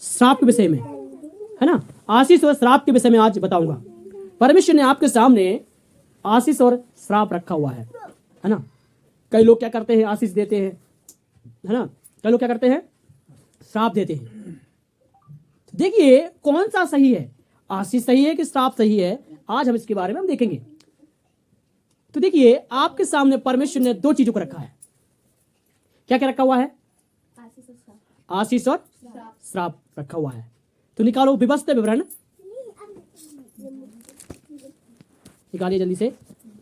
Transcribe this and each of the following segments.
श्राप के विषय में, है ना। आशीष और श्राप के विषय में आज बताऊंगा। परमेश्वर ने आपके सामने आशीष और श्राप रखा हुआ है ना। कई लोग क्या करते हैं, आशीष देते हैं, है ना। कई लोग क्या करते हैं, श्राप देते हैं। देखिए कौन सा सही है, आशीष सही है कि श्राप सही है, आज हम इसके बारे में हम देखेंगे। तो देखिए आपके सामने परमेश्वर ने दो चीजों को रखा है। क्या क्या रखा हुआ है, आशीष और श्राप रखा हुआ है। तो निकालो विवस्त्र विवरण, निकालिए जल्दी से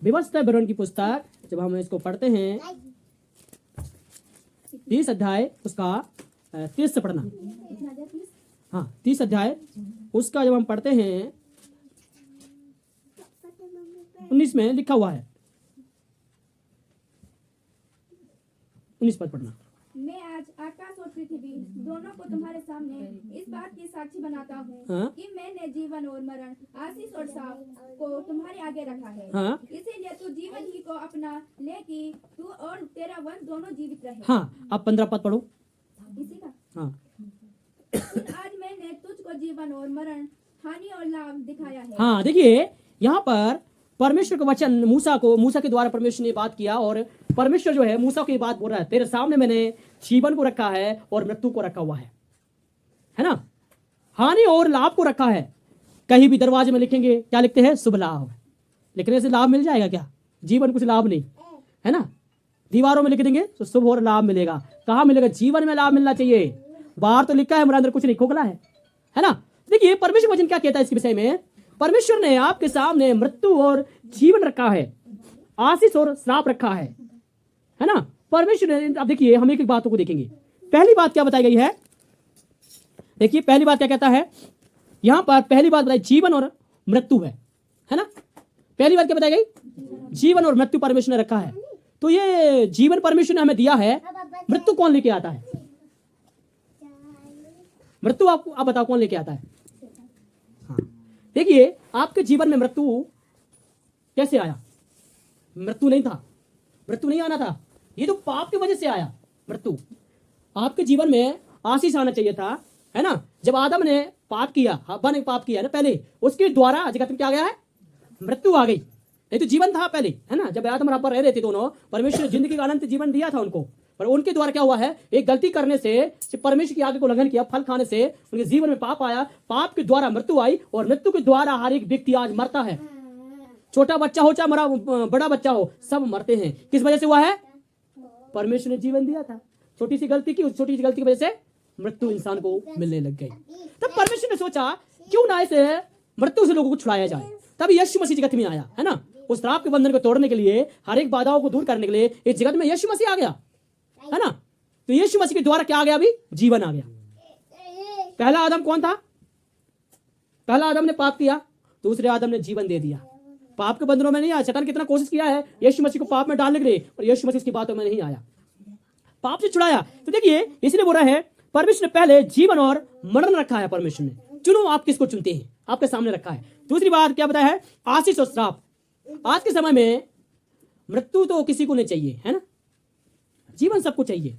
विवस्त्र विवरण की पुस्तक। जब हम इसको पढ़ते हैं 30 अध्याय उसका 30 से पढ़ना, हाँ 30 अध्याय उसका जब हम पढ़ते हैं 19 में लिखा हुआ है, 19 पद पढ़ना। मैं आज आकाश और पृथ्वी दोनों को तुम्हारे सामने इस बात की साक्षी बनाता हूँ कि मैंने जीवन और मरण, आशीष और श्राप को तुम्हारे आगे रखा है। इसीलिए तू जीवन ही को अपना ले कि तू और तेरा वंश दोनों जीवित रहे। हाँ अब 15 पद पढ़ो इसी का। हाँ। आज मैंने तुझको जीवन और मरण, हानि और लाभ दिखाया है। हाँ देखिए यहाँ पर परमेश्वर का वचन मूसा के द्वारा परमेश्वर ने बात किया, और परमेश्वर जो है मूसा की बात बोल रहा है, तेरे सामने मैंने जीवन को रखा है और मृत्यु को रखा हुआ है ना। हानि और लाभ को रखा है। कहीं भी दरवाजे में लिखेंगे क्या लिखते हैं, शुभ लाभ, लेकिन ऐसे लाभ मिल जाएगा क्या, जीवन कुछ लाभ नहीं, है ना। दीवारों में लिख देंगे तो शुभ और लाभ मिलेगा, कहाँ मिलेगा, जीवन में लाभ मिलना चाहिए। बाहर तो लिखा है हमारे अंदर कुछ नहीं, खोखला है ना। देखिए परमेश्वर वचन क्या कहता है इसके विषय में। परमेश्वर ने आपके सामने मृत्यु और जीवन रखा है, आशीष और श्राप रखा है ना। परमेश्वर ने, अब देखिए हम एक एक बातों को देखेंगे। पहली बात क्या बताई गई है, देखिए पहली बात क्या कहता है यहां पर, पहली बात बताई जीवन और मृत्यु है ना। पहली बात क्या बताई गई, जीवन और मृत्यु परमेश्वर ने रखा है। तो ये जीवन परमेश्वर ने हमें दिया है, मृत्यु कौन लेके आता है, मृत्यु आप बताओ कौन लेके आता है। हाँ देखिए आपके जीवन में मृत्यु कैसे आया, मृत्यु नहीं था, मृत्यु नहीं आना था, ये तो पाप की वजह से आया मृत्यु। आपके जीवन में आशीष आना चाहिए था, है ना। जब आदम ने पाप किया, हव्वा ने पाप किया ना पहले, उसके द्वारा जगत में क्या गया है, मृत्यु आ गई। नहीं तो जीवन था पहले, है ना। जब आदम और हव्वा रह रहे थे दोनों, परमेश्वर ने जिंदगी का अनंत जीवन दिया था उनको, पर उनके द्वारा क्या हुआ है, एक गलती करने से परमेश्वर की आज्ञा को उल्लंघन किया, फल खाने से उनके जीवन में पाप आया, पाप के द्वारा मृत्यु आई, और मृत्यु के द्वारा हर एक व्यक्ति आज मरता है। छोटा बच्चा हो चाहे बड़ा बच्चा हो, सब मरते हैं। किस वजह से हुआ है, परमेश्वर ने जीवन दिया था, छोटी सी गलती की, उस छोटी सी गलती की वजह से मृत्यु इंसान को मिलने लग गई। तब परमेश्वर ने सोचा क्यों ना इसे मृत्यु से लोगों को छुड़ाया जाए, तब यीशु मसीह जगत में आया, है ना। उस श्राप के बंधन को तोड़ने के लिए, हर एक बाधाओं को दूर करने के लिए इस जगत में यीशु मसीह आ गया, है ना। तो यीशु मसीह के द्वारा क्या आ गया, अभी जीवन आ गया। पहला आदम कौन था, पहला आदम ने पाप किया, दूसरे आदम ने जीवन दे दिया। पाप के बंधनों में नहीं आया। शैतान कितना कोशिश किया है यीशु मसीह को पाप में डालने के लिए, और यीशु मसीह की बातों में नहीं आया, पाप से छुड़ाया। तो देखिए इसलिए बोल रहा है परमेश्वर ने पहले जीवन और मरण रखा है। परमेश्वर ने चुनो आप किसको चुनते हैं, आपके सामने रखा है। दूसरी बात क्या बताया है, आशीष और श्राप। आज के समय में मृत्यु तो किसी को नहीं चाहिए, है ना, जीवन सबको चाहिए।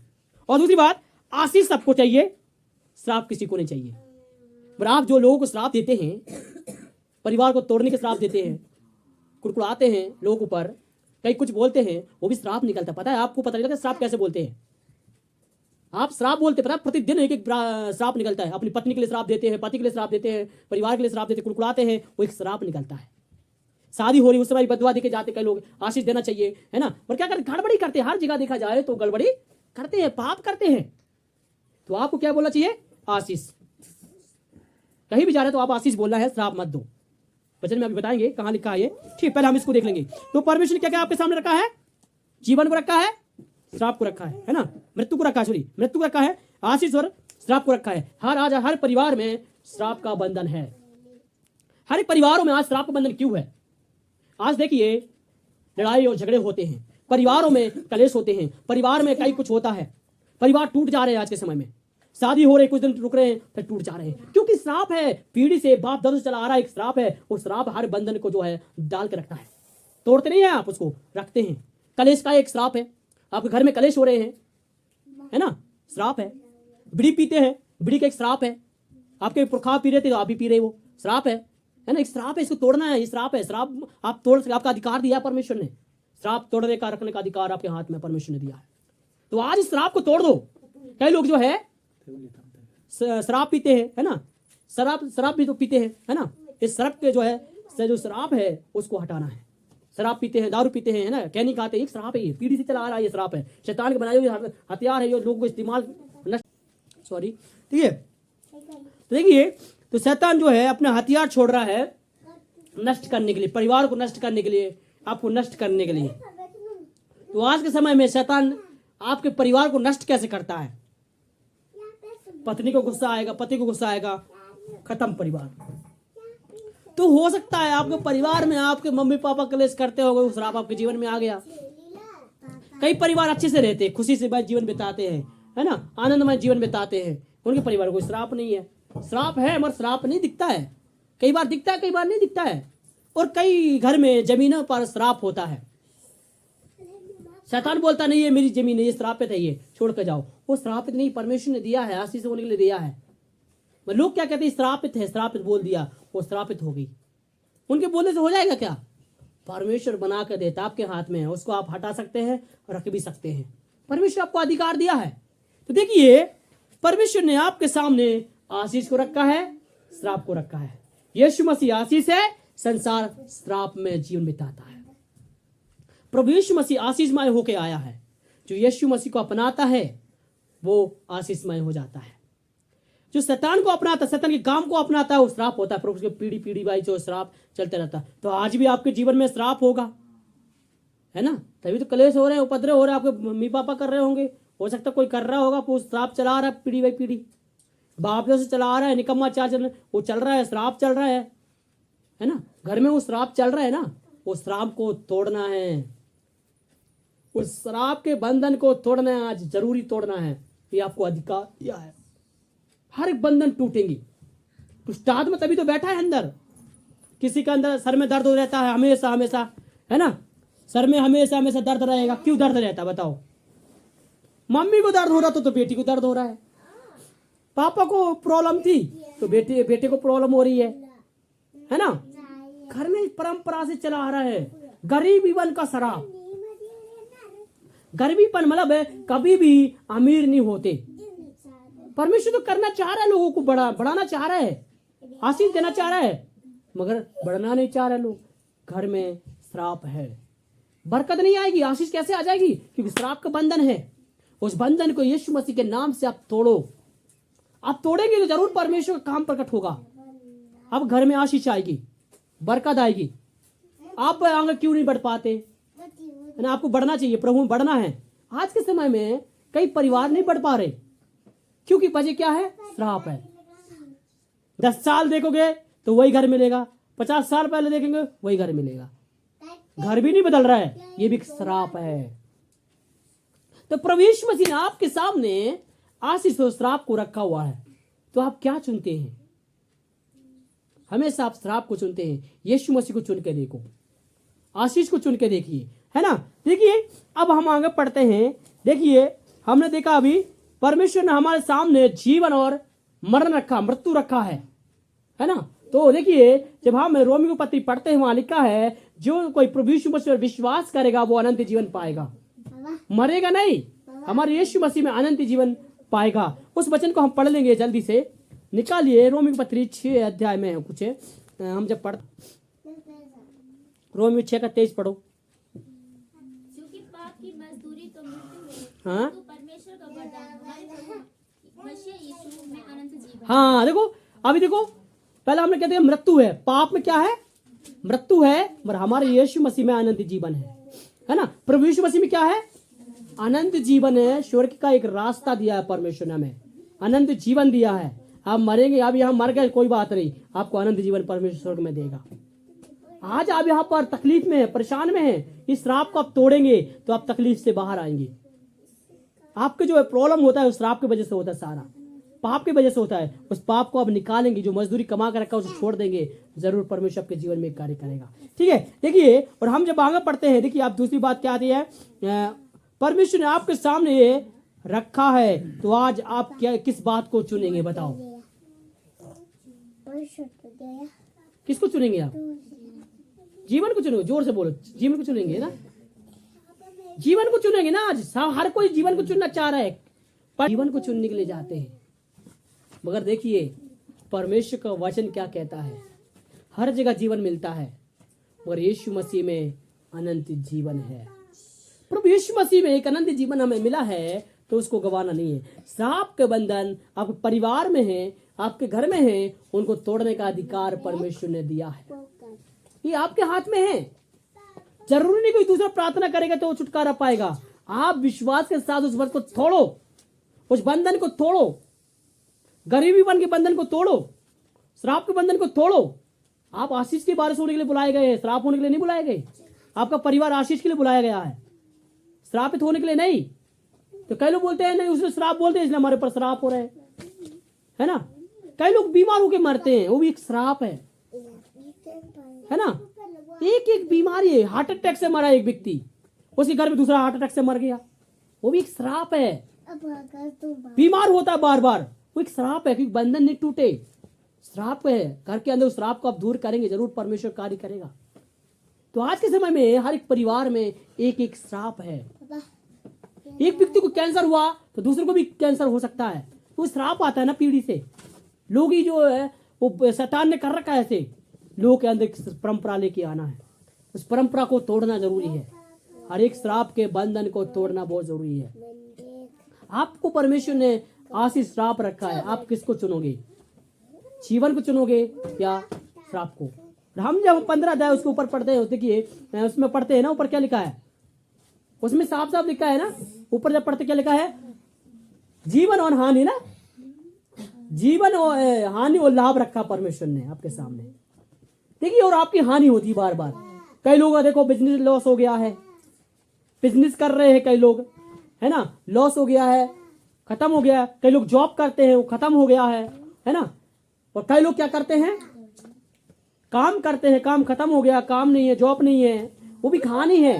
और दूसरी बात आशीष सबको चाहिए, श्राप किसी को नहीं चाहिए। पर आप जो लोगों को श्राप देते हैं, परिवार को तोड़ने के श्राप देते हैं, कुड़कुड़ाते हैं लोगों के ऊपर, कई कुछ बोलते हैं, वो भी श्राप निकलता। पता है आपको, पता चलता है श्राप कैसे बोलते हैं। आप श्राप बोलते, पता है प्रतिदिन एक एक श्राप निकलता है। अपनी पत्नी के लिए श्राप देते हैं, पति के लिए श्राप देते हैं, परिवार के लिए श्राप देते हैं, कुड़कुड़ाते हैं, वो एक श्राप निकलता है। शादी हो रही उस समय बदवा देके जाते कई लोग, आशीष देना चाहिए, है ना, पर क्या करते, गड़बड़ी करते हैं। हर जगह देखा जाए तो गड़बड़ी करते हैं, पाप करते हैं। तो आपको क्या बोलना चाहिए, आशीष। कहीं भी जा रहे तो आप आशीष बोलना है, श्राप मत दो। वचन में अभी बताएंगे कहां लिखा है ये, ठीक, पहले हम इसको देख लेंगे। तो परमेश्वर ने क्या क्या आपके सामने रखा है, जीवन को रखा है, श्राप को रखा है ना, मृत्यु को रखा है, सॉरी मृत्यु को रखा है, आशीष और श्राप को रखा है। हर परिवार में श्राप का बंधन है। हर एक परिवारों में आज श्राप का बंधन क्यों है। आज देखिए लड़ाई और झगड़े होते हैं, परिवारों में कलेश होते हैं, परिवार में कई कुछ होता है, परिवार टूट जा रहे हैं। आज के समय में शादी हो रही, कुछ दिन रुक रहे हैं, फिर टूट जा रहे हैं, क्योंकि श्राप है। पीढ़ी से बाप दादा से चला आ रहा है एक श्राप है। वो श्राप हर बंधन को जो है डाल के रखता है, तोड़ते नहीं है, आप उसको रखते हैं। कलेश का एक श्राप है, आपके घर में कलेश हो रहे हैं, है ना, श्राप है। बीड़ी पीते हैं, बीड़ी का एक श्राप है, आपके पुरखा पी रहे थे तो आप भी पी रहे हो, श्राप है ना, एक श्राप है, इसको तोड़ना है, ये श्राप है। श्राप आप तोड़ सकते, आपका अधिकार दिया परमेश्वर ने, श्राप तोड़ने का, रखने का अधिकार आपके हाथ में परमेश्वर ने दिया है। तो आज इस श्राप को तोड़ दो। कई लोग जो है शराब पीते हैं, है ना, शराब भी तो पीते हैं, है ना। इस शराब के जो है जो शराब है उसको हटाना है। शराब पीते हैं, दारू पीते हैं, है ना, कैनी खाते हैं, एक शराब है, ये पीढ़ी से चला आ रहा है, ये शराब है, शैतान के बनाए हुए हथियार है, ये लोगों को इस्तेमाल सॉरी, ठीक है। तो देखिए, तो शैतान जो है अपना हथियार छोड़ रहा है नष्ट करने के लिए, परिवार को नष्ट करने के लिए, आपको नष्ट करने के लिए। तो आज के समय में शैतान आपके परिवार को नष्ट कैसे करता है? पत्नी को गुस्सा आएगा, पति को गुस्सा आएगा, खत्म परिवार। तो हो सकता है आपके परिवार में आपके मम्मी पापा क्लेश करते हो, उस श्राप आपके जीवन में आ गया। कई परिवार अच्छे से रहते हैं, खुशी से जीवन बिताते हैं, है ना, आनंदमय जीवन बिताते हैं, उनके परिवार को कोई श्राप नहीं है। श्राप है मगर श्राप नहीं दिखता है, कई बार दिखता है, कई बार नहीं दिखता है। और कई घर में जमीनों पर श्राप होता है। शैतान बोलता नहीं है मेरी जमीन है, ये श्रापित है, ये छोड़ कर जाओ। वो श्रापित नहीं, परमेश्वर ने दिया है, आशीष होने के लिए दिया है। लोग क्या कहते हैं श्रापित है, श्रापित बोल दिया, वो श्रापित हो गई। उनके बोलने से हो जाएगा क्या? परमेश्वर बना कर देता, आपके हाथ में है, उसको आप हटा सकते हैं, रख भी सकते हैं। परमेश्वर आपको अधिकार दिया है। तो देखिए, परमेश्वर ने आपके सामने आशीष को रखा है, श्राप को रखा है। यीशु मसीह आशीष है, संसार श्राप में जीवन बिताता है। प्रभु यीशु मसीह आशीषमय होके आया है। जो यीशु मसीह को अपनाता है वो आशीषमय हो जाता है। जो शैतान को अपनाता, शैतान के काम को अपनाता है, वो श्राप होता है। प्रभु के पीढ़ी पीढ़ी भाई जो श्राप चलते रहता है। तो आज भी आपके जीवन में श्राप होगा, है ना, तभी तो क्लेश हो रहे हैं, उपद्रव हो रहे हैं, आपके मम्मी पापा कर रहे होंगे, हो सकता है कोई कर रहा होगा, वो श्राप चला रहा है पीढ़ी बाई पीढ़ी, बाप से चला आ रहा है, निकम्मा चाल वो चल रहा है, श्राप चल रहा है ना, घर में वो श्राप चल रहा है ना, वो श्राप को तोड़ना है, उस श्राप के बंधन को तोड़ना है, आज जरूरी तोड़ना है। ये आपको अधिकार दिया है। हर एक बंधन टूटेंगी। दुष्ट आत्मा तभी तो बैठा है अंदर। किसी के अंदर सर में दर्द हो रहता है हमेशा हमेशा, है ना, सर में हमेशा हमेशा दर्द रहेगा। क्यों दर्द रहता है बताओ? मम्मी को दर्द हो रहा तो बेटी को दर्द हो रहा है, पापा को प्रॉब्लम थी तो बेटे को प्रॉब्लम हो रही है ना। घर में परंपरा से चला आ रहा है गरीबीपन का शराब। गरीबीपन मतलब है कभी भी अमीर नहीं होते। परमेश्वर तो करना चाह रहा है, लोगों को बढ़ाना चाह रहा है, आशीष देना चाह रहा है, मगर बढ़ना नहीं चाह रहे लोग। घर में श्राप है, बरकत नहीं आएगी, आशीष कैसे आ जाएगी? क्योंकि श्राप का बंधन है। उस बंधन को यीशु मसीह के नाम से आप तोड़ो। आप तोड़ेंगे तो जरूर परमेश्वर का काम प्रकट होगा। अब घर में आशीष आएगी, बरकत आएगी। आप आगे क्यों नहीं बढ़ पाते? ना, आपको बढ़ना चाहिए, प्रभु में बढ़ना है। आज के समय में कई परिवार नहीं बढ़ पा रहे, क्योंकि वजह क्या है? श्राप है। 10 साल देखोगे तो वही घर मिलेगा, 50 साल पहले देखेंगे वही घर मिलेगा, घर भी नहीं बदल रहा है, ये भी श्राप है। तो प्रभु यीशु मसीह ने आपके सामने आशीष और श्राप को रखा हुआ है, तो आप क्या चुनते हैं? हमेशा आप श्राप को चुनते हैं, यीशु मसीह को चुन के देखो, आशीष को चुन के देखिए, है ना। देखिए, अब हम आगे पढ़ते हैं। देखिए, हमने देखा अभी परमेश्वर ने हमारे सामने जीवन और मरण रखा, मृत्यु रखा है ना। तो देखिए, जब हम रोमी को पत्री पढ़ते हैं, वहां लिखा है जो कोई प्रभु यीशु मसीह पर विश्वास करेगा वो अनंत जीवन पाएगा, मरेगा नहीं, हमारे यीशु मसीह में अनंत जीवन पाएगा। उस वचन को हम पढ़ लेंगे, जल्दी से निकालिए। रोमी की पत्री 6 अध्याय में है कुछ, हम जब पढ़ रोमी 6 का 23 पढ़ो। क्योंकि पाप की मजदूरी तो मृत्यु है, हाँ, तो परमेश्वर का वरदान हमारे प्रभु मसीह यीशु में अनंत जीवन। हाँ, देखो अभी देखो, पहले हमने कहते हैं मृत्यु है, पाप में क्या है? मृत्यु है, पर हमारे यीशु मसीह में अनंत जीवन है ना। प्रभु यीशु मसीह में क्या है? अनंत जीवन है। स्वर्ग का एक रास्ता दिया है परमेश्वर ने, हमें अनंत जीवन दिया है। आप मरेंगे, अब यहाँ मर गए कोई बात नहीं, आपको अनंत जीवन परमेश्वर स्वर्ग में देगा। आज आप यहाँ पर तकलीफ में है, परेशान में है, इस श्राप को आप तोड़ेंगे तो आप तकलीफ से बाहर आएंगे। आपके जो प्रॉब्लम होता है उस श्राप की वजह से होता है, सारा पाप की वजह से होता है। उस पाप को आप निकालेंगे, जो मजदूरी कमा कर रखा है उसे छोड़ देंगे, जरूर परमेश्वर आपके जीवन में कार्य करेगा। ठीक है, देखिए, और हम जब आगे पढ़ते हैं, देखिए आप दूसरी बात क्या आती है, परमेश्वर ने आपके सामने रखा है, तो आज आप क्या किस बात को चुनेंगे बताओ? किसको चुनेंगे आप? जीवन को चुनेंगे। जोर से बोलो, जीवन को चुनेंगे ना? जीवन को चुनेंगे ना? आज हर कोई जीवन को चुनना चाह रहा है, पर जीवन को चुनने के लिए जाते हैं। मगर देखिए परमेश्वर का वचन क्या कहता है, हर जगह जीवन मिलता है, मगर यीशु मसीह में अनंत जीवन है। प्रभु यीशु मसीह में एक अनंत जीवन हमें मिला है, तो उसको गंवाना नहीं है। श्राप के बंधन आपके परिवार में है, आपके घर में है, उनको तोड़ने का अधिकार परमेश्वर ने दिया है। ये आपके हाथ में है। जरूरी नहीं कोई दूसरा प्रार्थना करेगा तो वो छुटकारा पाएगा। आप विश्वास के साथ उस वर्ष को तोड़ो, उस बंधन को तोड़ो, गरीबी बन के बंधन को तोड़ो, श्राप के बंधन को तोड़ो। आप आशीष की बारिश होने के लिए बुलाए गए हैं, श्राप होने के लिए नहीं बुलाए गए। आपका परिवार आशीष के लिए बुलाया गया है, श्रापित होने के लिए नहीं। तो कई लोग बोलते हैं नहीं उसने श्राप बोलते हैं इसलिए हमारे पर श्राप हो रहे हैं, है ना? कई लोग बीमार होकर मरते हैं, वो भी एक श्राप है ना? एक बीमारी है, हार्ट अटैक से मरा एक व्यक्ति, उसके घर में दूसरा हार्ट अटैक से मर गया, वो भी एक श्राप है। बीमार होता है बार बार, वो एक श्राप है, क्योंकि बंधन नहीं टूटे, श्राप है। घर के अंदर उस श्राप को आप दूर करेंगे, जरूर परमेश्वर कार्य करेगा। तो आज के समय में हर एक परिवार में एक एक श्राप है। एक व्यक्ति को कैंसर हुआ तो दूसरे को भी कैंसर हो सकता है, तो श्राप आता है ना पीढ़ी से। लोग ही जो है वो शैतान ने कर रखा है ऐसे, लोगों के अंदर परंपरा लेके आना है, उस परंपरा को तोड़ना जरूरी है। हर एक श्राप के बंधन को तोड़ना बहुत जरूरी है। आपको परमेश्वर ने आशीष श्राप रखा है, आप किसको चुनोगे? जीवन को चुनोगे या श्राप को? हम जब 15 अध्याय उसके ऊपर पढ़ते हैं, देखिए उसमें पढ़ते हैं ना, ऊपर क्या लिखा है, उसमें साफ साफ लिखा है ना, ऊपर जब पढ़ते क्या लिखा है, जीवन और हानि ना, जीवन और हानि और लाभ रखा परमेश्वर ने आपके सामने। देखिए और आपकी हानि होती बार बार। कई लोग देखो बिजनेस लॉस हो गया है, बिजनेस कर रहे हैं कई लोग, है ना, लॉस हो गया है, खत्म हो गया। कई लोग जॉब करते हैं, वो खत्म हो गया है ना। और कई लोग क्या करते हैं, काम करते हैं, काम खत्म हो गया, काम नहीं है, जॉब नहीं है, वो भी हानि है,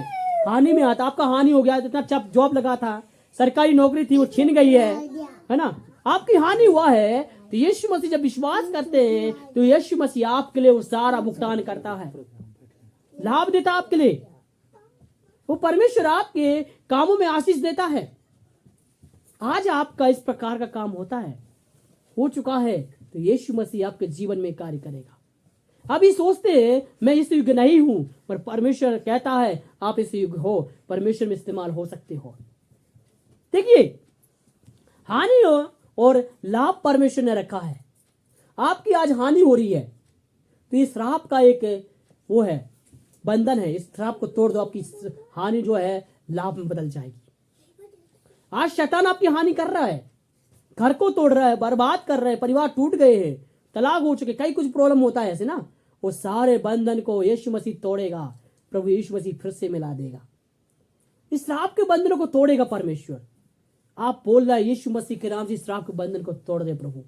हानि में आता। आपका हानि हो गया, इतना जॉब लगा था, सरकारी नौकरी थी, वो छिन गई है ना, आपकी हानि हुआ है। तो यीशु मसीह जब विश्वास करते हैं तो यीशु मसीह आपके लिए वो सारा भुगतान करता है, लाभ देता आपके लिए। वो परमेश्वर आपके कामों में आशीष देता है। आज आपका इस प्रकार का काम होता है, हो चुका है, तो यीशु मसीह आपके जीवन में कार्य करेगा। अभी सोचते हैं मैं इस युग नहीं हूं, पर परमेश्वर कहता है आप इस युग हो, परमेश्वर में इस्तेमाल हो सकते हो। देखिए हानि और लाभ परमेश्वर ने रखा है। आपकी आज हानि हो रही है तो इस श्राप का एक वो है, बंधन है, इस श्राप को तोड़ दो, आपकी हानि जो है लाभ में बदल जाएगी। आज शैतान आपकी हानि कर रहा है, घर को तोड़ रहा है, बर्बाद कर रहा है, परिवार टूट गए हैं, तलाक हो चुके, कई कुछ प्रॉब्लम होता है ऐसे ना। वो सारे बंधन को यीशु मसीह तोड़ेगा, प्रभु यीशु मसीह फिर से मिला देगा। इस श्राप के बंधनों को तोड़ेगा परमेश्वर। आप बोल रहे हैं यीशु मसीह के नाम से इस श्राप के बंधन को तोड़ दे प्रभु,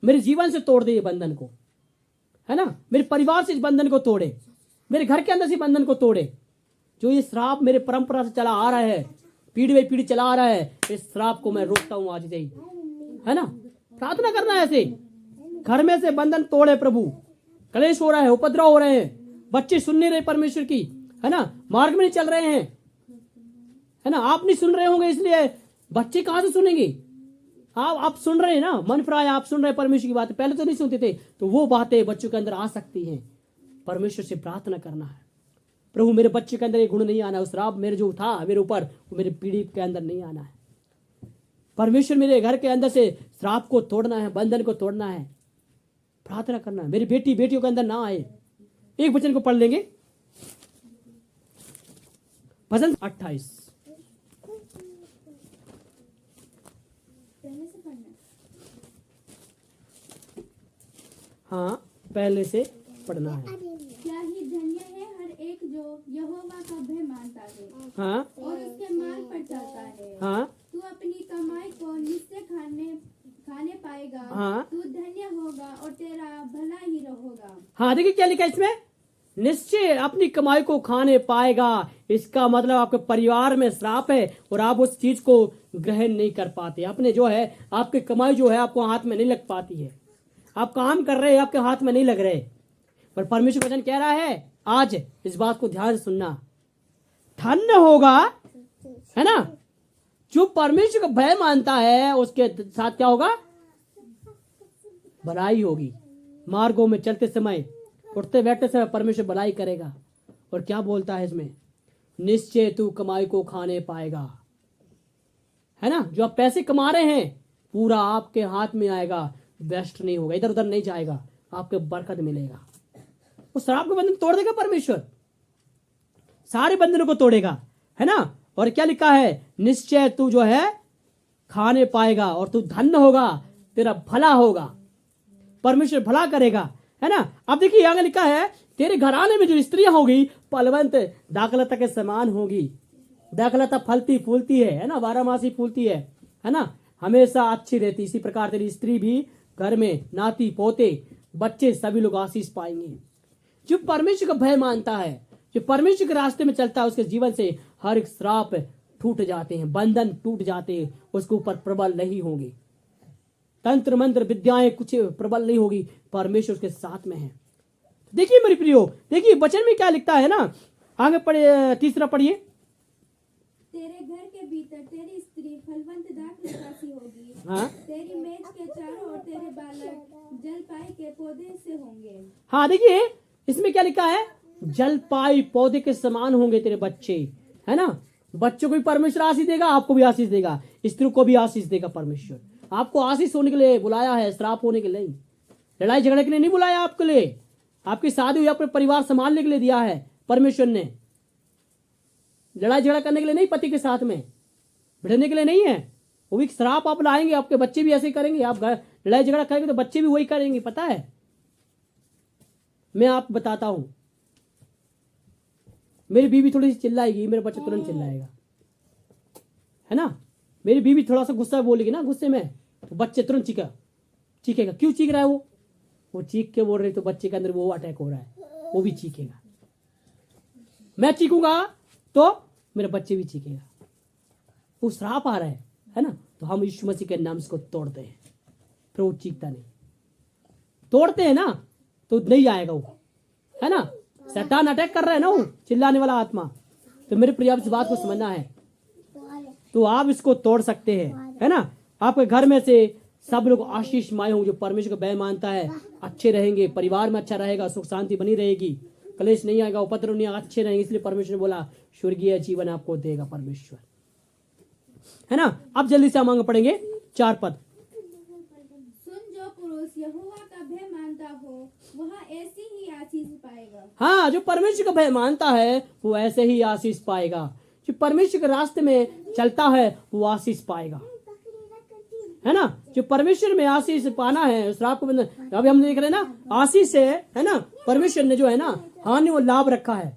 मेरे जीवन से तोड़ दे ये बंधन को, है ना, मेरे परिवार से इस बंधन को तोड़े, मेरे घर के अंदर से बंधन को तोड़े। जो ये श्राप मेरे परंपरा से चला आ रहा है, पीढ़ी बाई पीढ़ी चला आ रहा है, इस श्राप को मैं रोकता हूं आज से ही, है ना। प्रार्थना करना है ऐसे, घर में से बंधन तोड़े प्रभु। कलेश हो रहा है, उपद्रव हो रहे हैं, बच्चे सुन नहीं रहे परमेश्वर की, है ना, मार्ग में नहीं चल रहे हैं, है ना, आप नहीं सुन रहे होंगे, इसलिए बच्चे कहां से सुनेंगे। आप सुन रहे हैं ना, मन फिराए, आप सुन रहे परमेश्वर की बातें, पहले तो नहीं सुनते थे, तो वो बातें बच्चों के अंदर आ सकती हैं। परमेश्वर से प्रार्थना करना है, प्रभु मेरे बच्चे के अंदर ये गुण नहीं आना है, उस श्राप मेरे जो था मेरे ऊपर, वो मेरे पीढ़ी के अंदर नहीं आना है। परमेश्वर मेरे घर के अंदर से श्राप को तोड़ना है, बंधन को तोड़ना है, प्रार्थना करना है। मेरी बेटियों के अंदर ना आए। एक वचन को पढ़ लेंगे, भजन 28। हाँ पहले से पढ़ना है। क्या ही धन्य है हर एक जो यहोवा का भय मानता है, हाँ और उसके मार्ग पर चलता है। हाँ तू अपनी कमाई को निश्चय खाने पाएगा, हाँ। तू धन्य होगा और तेरा भला ही होगा। हाँ देखिए क्या लिखा है इसमें, निश्चय अपनी कमाई को खाने पाएगा। इसका मतलब आपके परिवार में श्राप है और आप उस चीज को ग्रहण नहीं कर पाते, अपने जो है आपकी कमाई जो है आपको हाथ में नहीं लग पाती है। आप काम कर रहे हैं, आपके हाथ में नहीं लग रहे, पर परमेश्वर वचन कह रहा है आज इस बात को ध्यान से सुनना, धन्य होगा, है ना, जो परमेश्वर का भय मानता है, उसके साथ क्या होगा, भलाई होगी। मार्गों में चलते समय, उठते बैठते समय परमेश्वर भलाई करेगा। और क्या बोलता है इसमें, निश्चय तू कमाई को खाने पाएगा, है ना, जो आप पैसे कमा रहे हैं पूरा आपके हाथ में आएगा, वेस्ट नहीं होगा, इधर उधर नहीं जाएगा, आपके बरकत मिलेगा। उस शराब के बंधन तोड़ देगा परमेश्वर, सारे बंधनों को तोड़ेगा, है ना। और क्या लिखा है, निश्चय तू जो है खाने पाएगा और तू धन्य होगा, तेरा भला होगा, परमेश्वर भला करेगा, है ना। अब देखिए आगे लिखा है, तेरे घराने में जो स्त्रियां होगी फलवंत दाखलता के समान होगी। दाखलता फलती फूलती है ना, 12 मासी फूलती है ना, हमेशा अच्छी रहती। इसी प्रकार तेरी स्त्री भी घर में नाती पोते बच्चे सभी लोग आशीष पाएंगे। जो परमेश्वर का भय मानता है, जो परमेश्वर के रास्ते में चलता है, उसके जीवन से हर एक श्राप टूट जाते हैं, बंधन टूट जाते हैं, उसके ऊपर प्रबल नहीं होंगे, तंत्र मंत्र विद्याएं कुछ प्रबल नहीं होगी, परमेश्वर उसके साथ में है। देखिए मेरे प्रियो, देखिए वचन में क्या लिखता है ना, आगे पढ़िए, तीसरा पढ़िए। तेरे घर के भीतर तेरी स्त्री फलवंत दाखलता सी होगी। हाँ, तेरी मेज के चारों ओर तेरे बालक जलपाई के पौधे से होंगे। हाँ देखिए इसमें क्या लिखा है, जलपाई पौधे के समान होंगे तेरे बच्चे, है ना। बच्चों को भी परमेश्वर आशीष देगा, आपको भी आशीष देगा, स्त्री को भी आशीष देगा। परमेश्वर आपको आशीष होने के लिए बुलाया है, श्राप होने के लिए नहीं, लड़ाई झगड़े के लिए नहीं बुलाया आपके लिए। आपकी शादी हुई, अपने परिवार संभालने के लिए दिया है परमेश्वर ने, लड़ाई झगड़ा करने के लिए नहीं, पति के साथ में भिड़ने के लिए नहीं है। वो भी श्राप आप लाएंगे, आपके बच्चे भी ऐसे ही करेंगे। आप लड़ाई झगड़ा करेंगे तो बच्चे भी वही करेंगे, पता है। मैं आपको बताता हूं, मेरी बीवी थोड़ी सी चिल्लाएगी, मेरा बच्चा तुरंत चिल्लाएगा, है ना। मेरी बीवी थोड़ा सा गुस्सा बोलेगी ना, गुस्से में, तो बच्चे तुरंत चीखेगा। क्यों चीख रहा है वो चीख के बोल रही, तो बच्चे के अंदर वो अटैक हो रहा है, वो भी चीखेगा। मैं चीखूंगा तो मेरे बच्चे भी चीखेगा, वो श्राप आ रहा है ना। तो हम यीशु मसीह के नाम से को तोड़ते हैं, फिर वो चीखता नहीं। तोड़ते हैं ना तो नहीं आएगा वो, है ना। शैतान अटैक कर रहा है ना, वो चिल्लाने वाला आत्मा। तो मेरे प्रिय इस बात को समझना है, तो आप इसको तोड़ सकते हैं, है ना। आपके घर में से सब लोग आशीषमय होंगे, जो परमेश्वर का भय मानता है, अच्छे रहेंगे, परिवार में अच्छा रहेगा, सुख शांति बनी रहेगी, कलेश नहीं आएगा, उपद्रव नहीं आएगा, अच्छे रहेंगे। इसलिए परमेश्वर ने बोला स्वर्गीय जीवन आपको देगा परमेश्वर, है ना। अब जल्दी से हम आगे पढ़ेंगे 4 पद। सुन, जो पुरुष यहोवा का भय मानता हो वह ऐसी ही आशीष पाएगा। हाँ, जो परमेश्वर का भय मानता है वो ऐसे ही आशीष पाएगा। जो परमेश्वर के रास्ते में चलता है वो आशीष पाएगा, है ना। जो परमेश्वर में आशीष पाना है, श्राप को बंधन, अभी हम देख रहे हैं ना, आशीष है ना। परमेश्वर ने जो है ना हानि और लाभ रखा है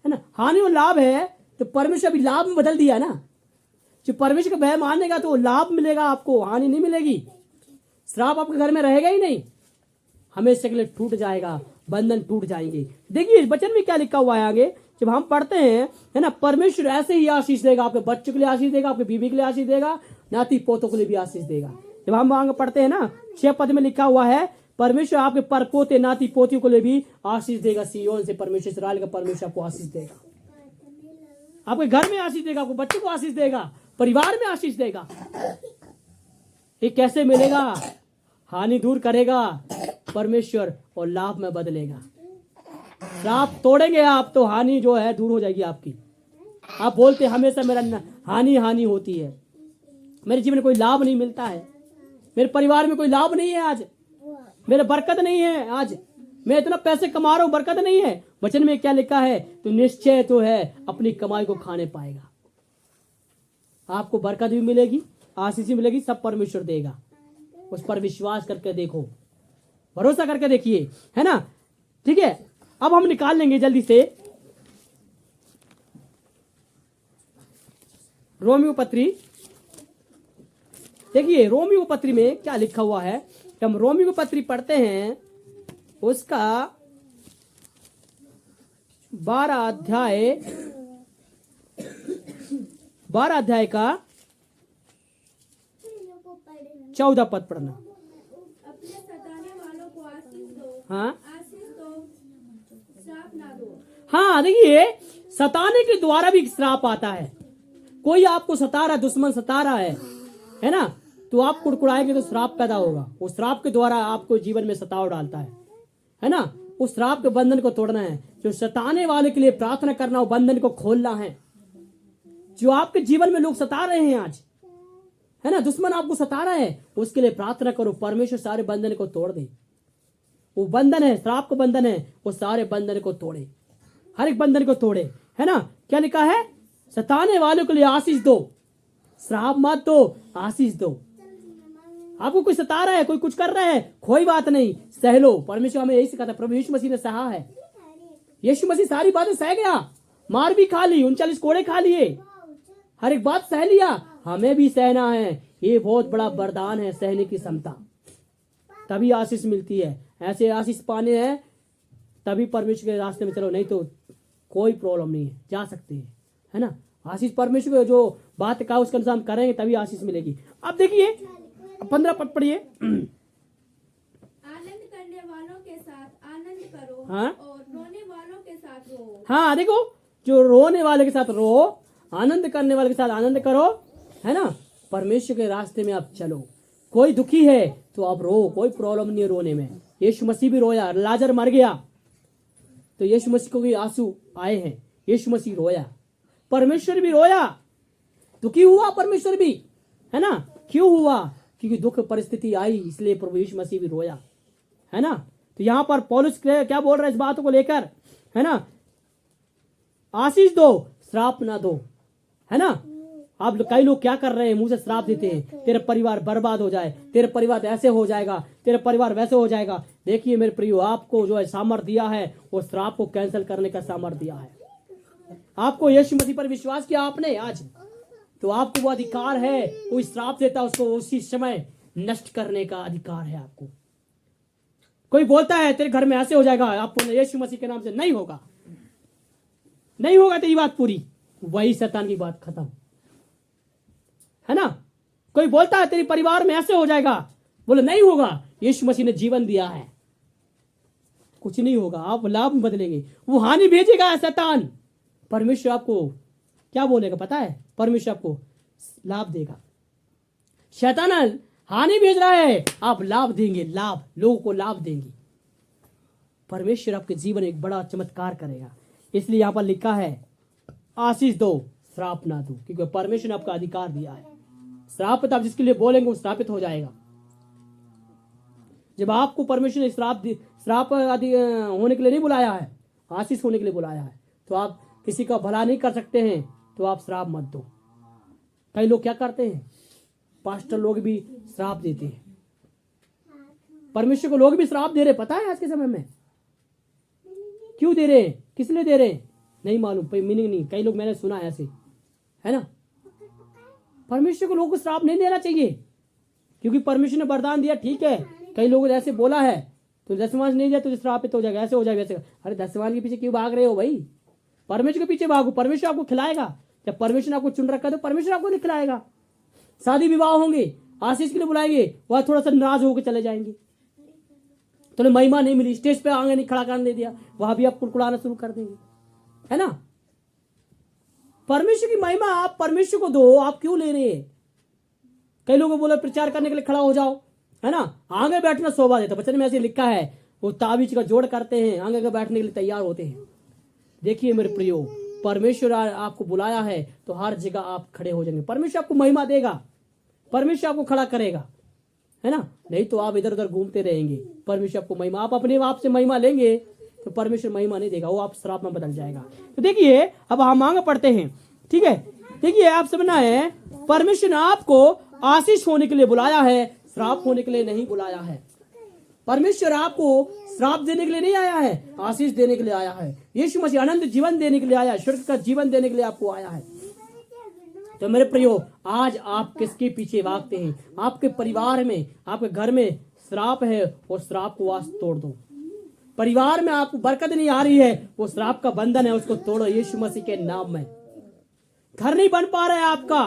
ना। हानि और लाभ है तो परमेश्वर अभी लाभ में बदल दिया है ना। जो परमेश्वर का भय मानेगा तो लाभ मिलेगा आपको, हानि नहीं मिलेगी। श्राप आपके घर में रहेगा ही नहीं, हमेशा के लिए टूट जाएगा, बंधन टूट जाएंगे। देखिए वचन में क्या लिखा हुआ है आगे, जब हम पढ़ते हैं, है ना, परमेश्वर ऐसे ही आशीष देगा, आपके बच्चों के लिए आशीष देगा, आपके बीवी के लिए आशीष देगा, नाती पोतों के लिए भी आशीष देगा। जब हम आगे पढ़ते हैं ना 6 पद में लिखा हुआ है, परमेश्वर आपके परपोते नाती पोतियों के लिए भी आशीष देगा। सिय्योन से परमेश्वर, इस्राएल का परमेश्वर आपको आशीष देगा, आपके घर में आशीष देगा, आपको बच्चों को आशीष देगा, परिवार में आशीष देगा। ये कैसे मिलेगा? हानि दूर करेगा परमेश्वर और लाभ में बदलेगा। श्राप तोड़ेंगे आप तो हानि जो है दूर हो जाएगी आपकी। आप बोलते हमेशा मेरा हानि होती है, मेरे जीवन में कोई लाभ नहीं मिलता है, मेरे परिवार में कोई लाभ नहीं है, आज मेरे बरकत नहीं है, आज मैं इतना पैसे कमा रहा हूं, बरकत नहीं है। वचन में क्या लिखा है? तो निश्चय तो है अपनी कमाई को खाने पाएगा। आपको बरकत भी मिलेगी, आशीष भी मिलेगी, सब परमेश्वर देगा। उस पर विश्वास करके देखो, भरोसा करके देखिए, है ना। ठीक है, अब हम निकाल लेंगे जल्दी से रोमियो पत्री। देखिए रोमियो पत्री में क्या लिखा हुआ है। जब हम रोमियो पत्री पढ़ते हैं उसका 12 अध्याय का 14 पद पढ़ना। अपने सताने हाँ आशीष दो, श्राप ना दो। हाँ, देखिए सताने के द्वारा भी श्राप आता है। कोई आपको सता रहा है, दुश्मन सता रहा है ना, तो आप कुड़कुड़ाएंगे तो श्राप पैदा होगा। उस श्राप के द्वारा आपको जीवन में सताव डालता है ना। उस श्राप के बंधन को तोड़ना है। जो सताने वाले के लिए प्रार्थना करना, वो बंधन को खोलना है। जो आपके जीवन में लोग सता रहे हैं आज, है ना, दुश्मन आपको सता रहा है, उसके लिए प्रार्थना करो, परमेश्वर सारे बंधन को तोड़ दे। वो बंधन है, श्राप का बंधन है, वो सारे बंधन को तोड़े, हर एक बंधन को तोड़े, है ना। क्या लिखा है? सताने वालों के लिए आशीष दो, श्राप मत दो, आशीष दो। आपको कोई सता रहा है, कोई कुछ कर रहा है, कोई बात नहीं, सह लो। परमेश्वर हमें यही सिखाता है, प्रभु यीशु मसीह ने सहा है। यीशु मसीह सारी बातें सह गया, मार भी खा ली, 39 कोड़े खा लिए, हर एक बात सह लिया। हमें भी सहना है। ये बहुत बड़ा वरदान है, सहने की क्षमता, तभी आशीष मिलती है। ऐसे आशीष पाने हैं तभी परमेश्वर के रास्ते में चलो, नहीं तो कोई प्रॉब्लम नहीं है, जा सकते हैं, है ना। आशीष परमेश्वर को जो बात कहा उसके अनुसार हम करेंगे तभी आशीष मिलेगी। अब देखिए 15 पद पढ़िए। आनंद करने वालों के साथ आनंद करो, हाँ? और रोने वालों के साथ रो। हाँ, देखो, जो रोने वाले के साथ रो, आनंद करने वाले के साथ आनंद करो, है ना। परमेश्वर के रास्ते में आप चलो। कोई दुखी है तो आप रो, कोई प्रॉब्लम नहीं है रोने में। यीशु मसीह भी रोया, लाजर मर गया तो यीशु मसीह को भी आंसू आए हैं, यीशु मसीह रोया, परमेश्वर भी रोया, दुखी हुआ परमेश्वर भी, है ना। क्यों हुआ? क्योंकि दुख परिस्थिति आई, इसलिए प्रभु यीशु मसीह भी रोया, है ना। तो यहां पर पौलुस क्या बोल रहा है इस बातों को लेकर, है ना। आशीष दो, श्राप ना दो, है ना। आप कई लोग क्या कर रहे हैं, मुंह से श्राप देते हैं, तेरा परिवार बर्बाद हो जाए, तेरा परिवार ऐसे हो जाएगा, तेरा परिवार वैसे हो जाएगा। देखिए मेरे प्रियो, आपको जो है सामर्थ दिया है, वो श्राप को कैंसिल करने का सामर्थ दिया है। आपको यीशु मसीह पर विश्वास किया आपने आज, तो आपको वो अधिकार है। कोई श्राप देता है उसको उसी समय नष्ट करने का अधिकार है आपको। कोई बोलता है तेरे घर में ऐसे हो जाएगा, आपको यीशु मसीह के नाम से नहीं होगा, नहीं होगा, तेरी बात पूरी, वही शैतान की बात खत्म, है ना। कोई बोलता है तेरे परिवार में ऐसे हो जाएगा, बोले नहीं होगा, यीशु मसीह ने जीवन दिया है, कुछ नहीं होगा, आप लाभ बदलेंगे। वो हानि भेजेगा शैतान, परमेश्वर आपको क्या बोलेगा पता है? परमेश्वर आपको लाभ देगा। शैतान हानि भेज रहा है, आप लाभ देंगे, लाभ, लोगों को लाभ देंगे। परमेश्वर आपके जीवन में एक बड़ा चमत्कार करेगा। इसलिए यहां पर लिखा है आशीष दो, श्राप ना दो, क्योंकि परमेश्वर ने आपका अधिकार दिया है। श्रापित आप जिसके लिए बोलेंगे वो श्रापित हो जाएगा। जब आपको परमेश्वर ने श्राप होने के लिए नहीं बुलाया है, आशीष होने के लिए बुलाया है, तो आप किसी का भला नहीं कर सकते हैं तो आप श्राप मत दो। कई लोग क्या करते हैं, पास्टर लोग भी श्राप देते हैं, परमेश्वर को लोग भी श्राप दे रहे, पता है आज के समय में क्यों दे रहे हैं, किस लिए दे रहे हैं नहीं मालूम, मीनिंग नहीं। कई लोग मैंने सुना है ऐसे, है ना। परमेश्वर को लोगों को श्राप नहीं देना चाहिए, क्योंकि परमेश्वर ने वरदान दिया, ठीक है। कई लोगों ने ऐसे बोला है तो दशमांश नहीं दिया तो श्रापित हो जाएगा, ऐसे हो जाएगा, ऐसे। अरे दशमांश के पीछे क्यों भाग रहे हो भाई? परमेश्वर के पीछे भागो, परमेश्वर आपको खिलाएगा। जब परमेश्वर ने आपको चुन रखा है तो परमेश्वर आपको नहीं खिलाएगा। शादी विवाह होंगे, आशीष के लिए बुलाएंगे, वह थोड़ा सा नाराज होकर चले जाएंगे, तो महिमा नहीं मिली, स्टेज पे आगे नहीं खड़ा करने दे दिया, वहां भी आप कुड़कुड़ाना शुरू कर देंगे, है ना। परमेश्वर की महिमा आप परमेश्वर को दो, आप क्यों ले रहे हैं? कई लोगों को बोला प्रचार करने के लिए खड़ा हो जाओ, है ना। आगे बैठना शोभा देता, वचन में ऐसे लिखा है, वो ताबीज का जोड़ करते हैं, आगे के बैठने के लिए तैयार होते हैं। देखिए मेरे प्रियो, परमेश्वर आपको बुलाया है तो हर जगह आप खड़े हो जाएंगे। परमेश्वर आपको महिमा देगा, परमेश्वर आपको खड़ा करेगा, है ना। नहीं तो आप इधर उधर घूमते रहेंगे। परमेश्वर आपको महिमा, आप अपने आप से महिमा लेंगे तो परमेश्वर महिमा नहीं देगा, वो आप श्राप में बदल जाएगा। तो देखिए अब हम आगे पढ़ते हैं, ठीक है। देखिए आप समझना है, परमेश्वर ने आपको आशीष होने के लिए बुलाया है, श्राप होने के लिए नहीं बुलाया है। परमेश्वर आपको श्राप देने के लिए नहीं आया है, आशीष देने के लिए आया है। यीशु मसीह अनंत जीवन देने के लिए आया है, स्वर्ग का जीवन देने के लिए आपको आया है। तो मेरे प्रियो, आज आप किसके पीछे भागते हैं? आपके परिवार में, आपके घर में श्राप है, वो श्राप को आज तोड़ दो। परिवार में आपको बरकत नहीं आ रही है, वो श्राप का बंधन है, उसको तोड़ो यीशु मसीह के नाम में। घर नहीं बन पा रहा है आपका,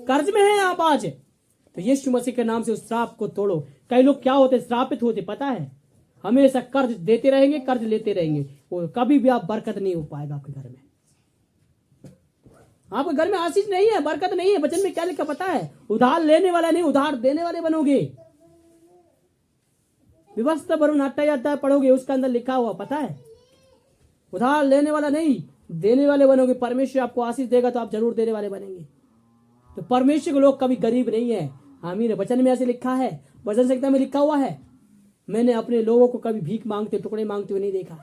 कर्ज में है आप आज, तो यीशु मसीह के नाम से उस श्राप को तोड़ो। कई लोग क्या होते, श्रापित होते, पता है हमेशा कर्ज देते रहेंगे, कर्ज लेते रहेंगे, और कभी भी आप बरकत नहीं हो पाएगा आपके घर में। आपके घर में आशीष नहीं है, बरकत नहीं है। वचन में क्या लिखा पता है? उधार लेने वाला नहीं, उधार देने वाले बनोगे। व्यवस्था भरून हटा जाता है, पढ़ोगे उसका अंदर लिखा हुआ पता है, उधार लेने वाला नहीं, देने वाले बनोगे। परमेश्वर आपको आशीष देगा तो आप जरूर देने वाले बनेंगे। तो परमेश्वर के लोग कभी गरीब नहीं है। आमीन। वचन में ऐसे लिखा है, वचन संहिता में लिखा हुआ है, मैंने अपने लोगों को कभी भीख मांगते, टुकड़े मांगते हुए नहीं देखा।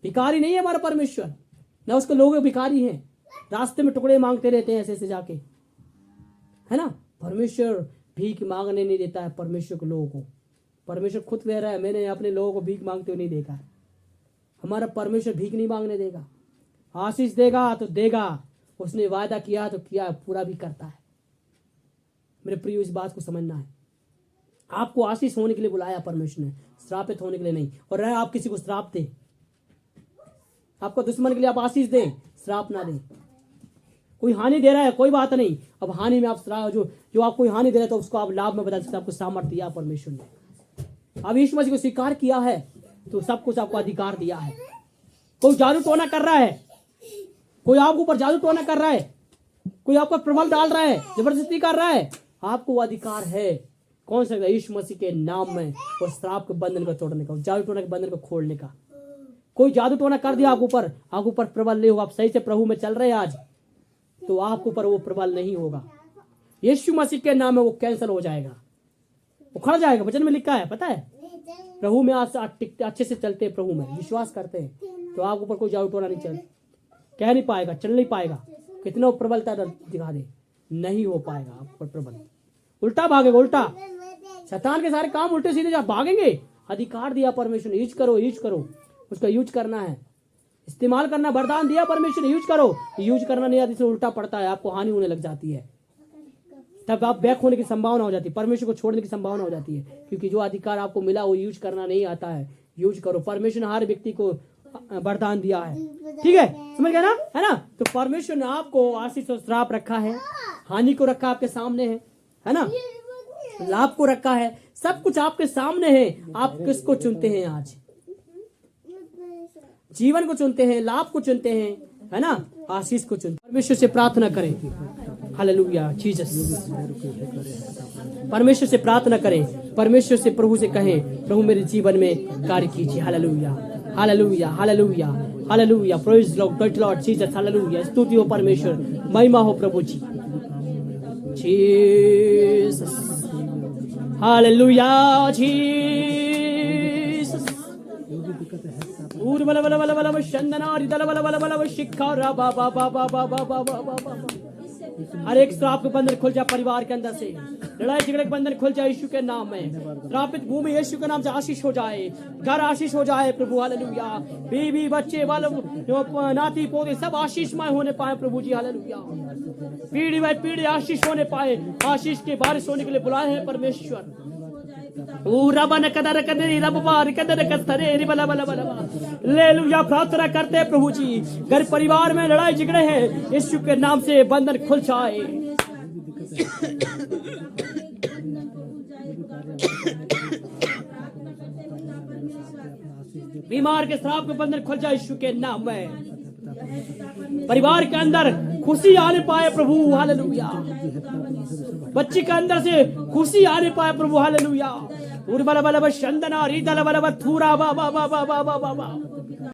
भिखारी नहीं है हमारा परमेश्वर, ना उसके लोग भिखारी हैं, रास्ते में टुकड़े मांगते रहते हैं ऐसे ऐसे जाके, है ना। परमेश्वर भीख मांगने नहीं देता है परमेश्वर के लोगों को। परमेश्वर खुद कह रहा है, मैंने अपने लोगों को भीख मांगते हुए नहीं देखा। हमारा परमेश्वर भीख नहीं मांगने देगा, आशीष देगा तो देगा। उसने वादा किया तो किया, पूरा भी करता है। मेरे प्रिय, इस बात को समझना है। आपको आशीष होने के लिए बुलाया परमेश्वर ने, श्रापित होने के लिए नहीं। और रहे आप किसी को श्राप दे, आपको दुश्मन के लिए आप आशीष दें, श्राप ना दें। कोई हानि दे रहा है, कोई बात नहीं, अब हानि में आप जो आपको हानि दे रहा है तो उसको आप लाभ में बदल सकते। आपको सामर्थ्य दिया परमेश्वर ने। अब यीशु मसीह को स्वीकार किया है तो सब कुछ आपको अधिकार दिया है। कोई जादू टोना कर रहा है, कोई आपके ऊपर जादू टोना कर रहा है, कोई आपका प्रभाव डाल रहा है, जबरदस्ती कर रहा है, आपको वो अधिकार है। कौन सा? यीशु मसीह के नाम में, और श्राप के बंधन को तोड़ने का, जादू टोना के बंधन को खोलने का। कोई जादू टोना कर दिया आपके ऊपर प्रबल नहीं होगा। आप सही से प्रभु में चल रहे हैं आज, तो आपके ऊपर वो प्रबल नहीं होगा। यीशु मसीह के नाम में वो कैंसिल हो जाएगा, उखड़ जाएगा। वचन में लिखा है पता है, प्रभु में आज अच्छे से चलते हैं, प्रभु में विश्वास करते हैं, तो आपके ऊपर कोई जादू टोना नहीं चल, कह नहीं पाएगा, चल नहीं पाएगा। कितना प्रबलता दिखा दे, नहीं हो पाएगा आप पर प्रबल। उल्टा भागेगा, उल्टा शैतान के सारे काम उल्टे सीधे भागेंगे। अधिकार दिया परमेश्वर ने, यूज करो, यूज करो, उसका यूज करना है, इस्तेमाल करना। वरदान दिया परमेश्वर ने, यूज करो। यूज करना नहीं आता, इससे उल्टा पड़ता है, आपको हानि होने लग जाती है, तब आप बैक होने की संभावना हो जाती है, परमेश्वर को छोड़ने की संभावना हो जाती है। क्योंकि जो अधिकार आपको मिला वो यूज करना नहीं आता है। यूज करो। परमेश्वर ने हर व्यक्ति को वरदान दिया है, ठीक है, समझ गए ना, है ना। तो परमेश्वर ने आपको आशीष और श्राप रखा है, हानि को रखा आपके सामने है ना, लाभ को रखा है, सब कुछ आपके सामने है। आप किसको चुनते हैं आज? जीवन को चुनते हैं, लाभ को चुनते हैं, है ना, आशीष को चुनते हैं। परमेश्वर से प्रार्थना करें, हालेलुया जीसस। परमेश्वर से प्रार्थना करें, परमेश्वर से, प्रभु से कहें, प्रभु मेरे जीवन में कार्य कीजिए। Hallelujah, hallelujah, hallelujah, hallelujah. Praise Lord Jesus, hallelujah. स्तुति हो परमेश्वर, महिमा हो प्रभु जी, जीसस, हालेलुया जीसस। ऊर बला बला बला बला शंदना रिदल बला बला बला शिखा रा बा बा बा बा बा बा बा बा बा। हर एक श्राप के बंधन खुल जाए परिवार के अंदर से, लड़ाई झगड़े के बंधन खुल जाए यीशु के नाम में। श्रापित भूमि यीशु के नाम से आशीष हो जाए, घर आशीष हो जाए प्रभु, हालेलुया। बीवी बच्चे वाले नाती पोते सब आशीषमय होने पाए प्रभु जी, हालेलुया। पीढ़ी बाई पीढ़ी आशीष होने पाए, आशीष की बारिश होने के लिए बुलाए हैं परमेश्वर। हालेलुया। प्रार्थना करते हैं प्रभु जी, घर परिवार में लड़ाई झगड़े हैं, यीशु के नाम से बंधन खुल जाए। बीमार के श्राप के बंधन खुल जाए यीशु के नाम में। परिवार के अंदर खुशी आने पाए प्रभु, हालेलुया। बच्ची के अंदर से खुशी आने पाए प्रभु, हालेलुया। उर्बल बल शंदना रीदल बल थूरा बा बा बा बा बा बा बा।